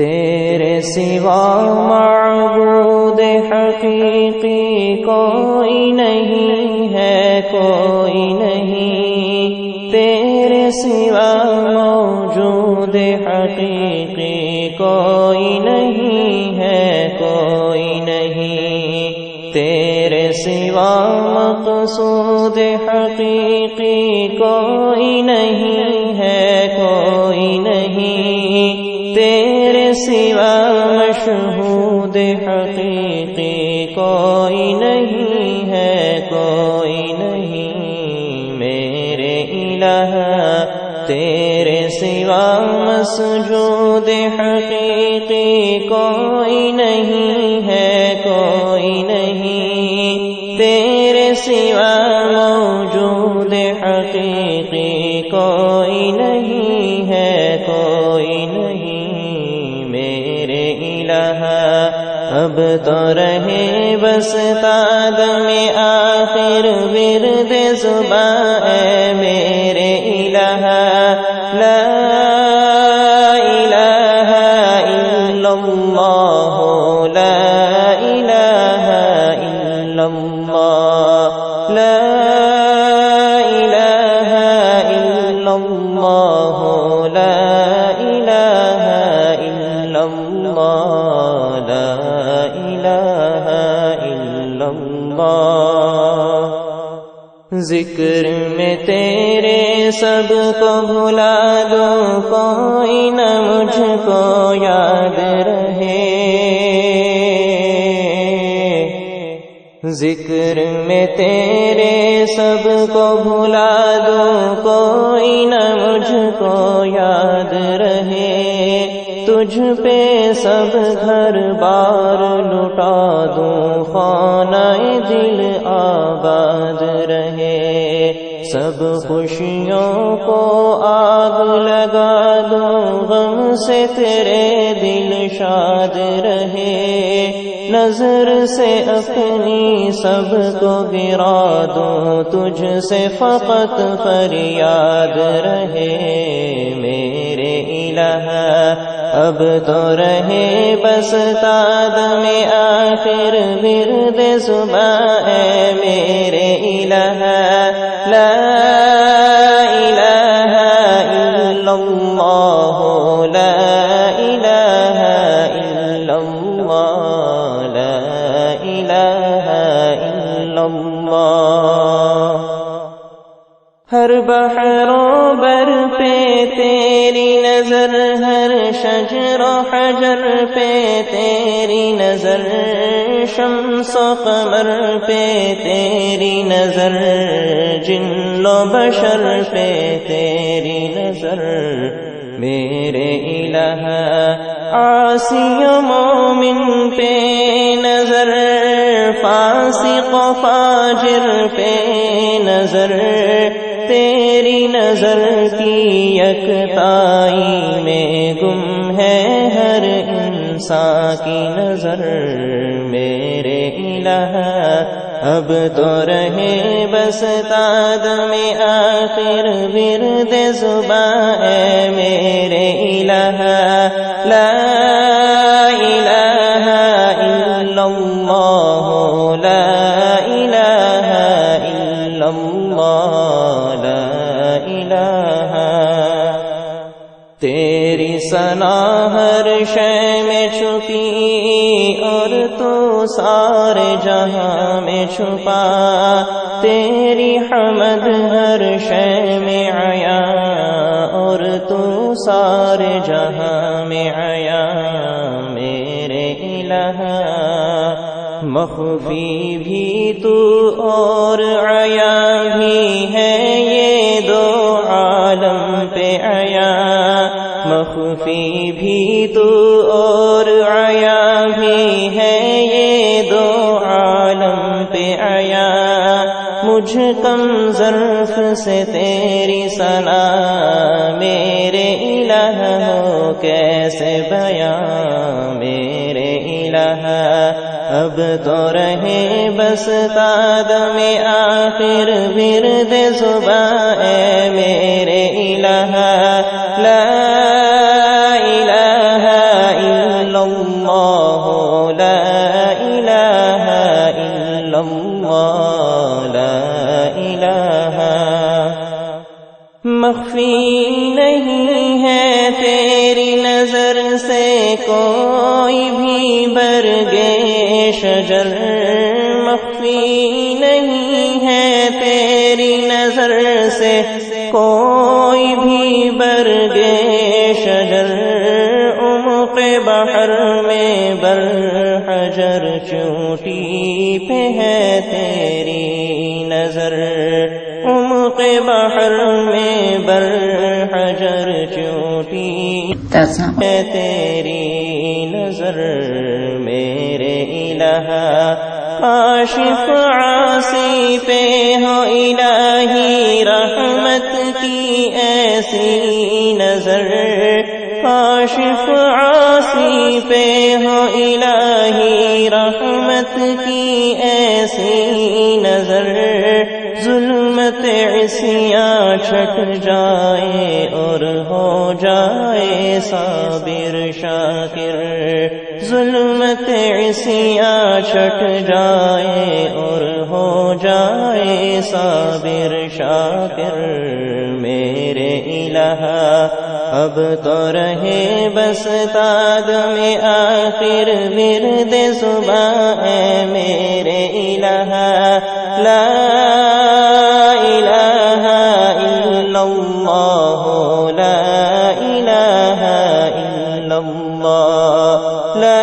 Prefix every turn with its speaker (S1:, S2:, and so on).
S1: تیرے سوا معبود حقیقی کوئی نہیں ہے، کوئی نہیں، تیرے سوا موجود حقیقی کوئی نہیں ہے، کوئی نہیں، تیرے سوا مقصود حقیقی کوئی نہیں ہے، کوئی نہیں، تیرے سوا مشہود حقیقی کوئی نہیں ہے، کوئی نہیں، میرے الہ تیرے سوا مسجود حقیقی کوئی نہیں ہے، کوئی نہیں، تیرے سوا موجود حقیقی کوئی نہیں ہے، کوئی نہیں، میرے الہ اب تو رہے بس تادم آخر ورد زباں اے میرے الہ، لا الہ الا اللہ، لا الہ الا اللہ، لا الہ الا اللہ، لا الہ الا اللہ، لا الہ الا اللہ۔ ذکر میں تیرے سب کو بھلا دو، کوئی نہ مجھ کو یاد رہے، ذکر میں تیرے سب کو بھلا دو، کوئی نہ مجھ کو یاد رہے، تجھ پہ سب گھر بار لٹا دوں، خانہ دل آباد رہے، سب خوشیوں کو آگ لگا دوں، غم سے تیرے دل شاد رہے، نظر سے اپنی سب کو گرا دوں، تجھ سے فقط فریاد رہے، میرے الہ اب تو رہے بس تادم آخر ورد زباں اے میرے الہ، لا الہ الا اللہ، لا الہ الا اللہ، لا الہ الا اللہ۔ ہر بحر و بر پہ تیری نظر، ہر شجر و حجر پہ تیری نظر، شمس و قمر پہ تیری نظر، جن و بشر پہ تیری نظر، میرے الہ عاصی و مومن پہ نظر، فاسق و فاجر پہ نظر، تیری نظر کی یکتائی میں گم ہے ہر انسان کی نظر، میرے الہ اب تو رہے بس تادم آخر ورد زباں اے میرے الہ، لا الہ الا اللہ، لا الہ الا اللہ، لا الہ، تیری ثنا ہر شے میں چھپی اور تو سارے جہاں میں چھپا، تیری حمد ہر شے میں عیاں اور تو سارے جہاں میں عیاں، میرے الہ مخفی بھی تو اور عیاں بھی ہے، یہ دو عالم پہ عیاں، مخفی بھی تو اور عیاں بھی ہے، یہ دو عالم پہ عیاں، مجھ کم ظرف سے تیری ثنا میرے الہ ہو کیسے بیان، میرے الہ اب تو رہے بس تادم آخر ورد زباں اے میرے الہ، لا الہ الا اللہ لا الہ الا اللہ لا الہ مخفی نہیں ہے تیری نظر سے کوئی بھی برگ شجر مخفی نہیں ہے تیری نظر سے کوئی بھی برگ شجر عمق بحر میں بر حجر چوٹی پہ ہے تیری نظر عمق بحر میں بر حجر چوٹی ہے تیری نظر میرے الہ کاشف عاصی پہ ہو الہی رحمت کی ایسی نظر کاشف عاصی پہ ہو الہی رحمت کی ایسی نظر ظلمت عصیاں چھٹ جائے اور ہو جائے صابر شاکر ظلمت عصیاں چھٹ جائے اور ہو جائے صابر شاکر میرے الہ اب تو رہے بس تادم آخر ورد صبح اے میرے الہ لا الہ الا اللہ لا الہ الا اللہ لا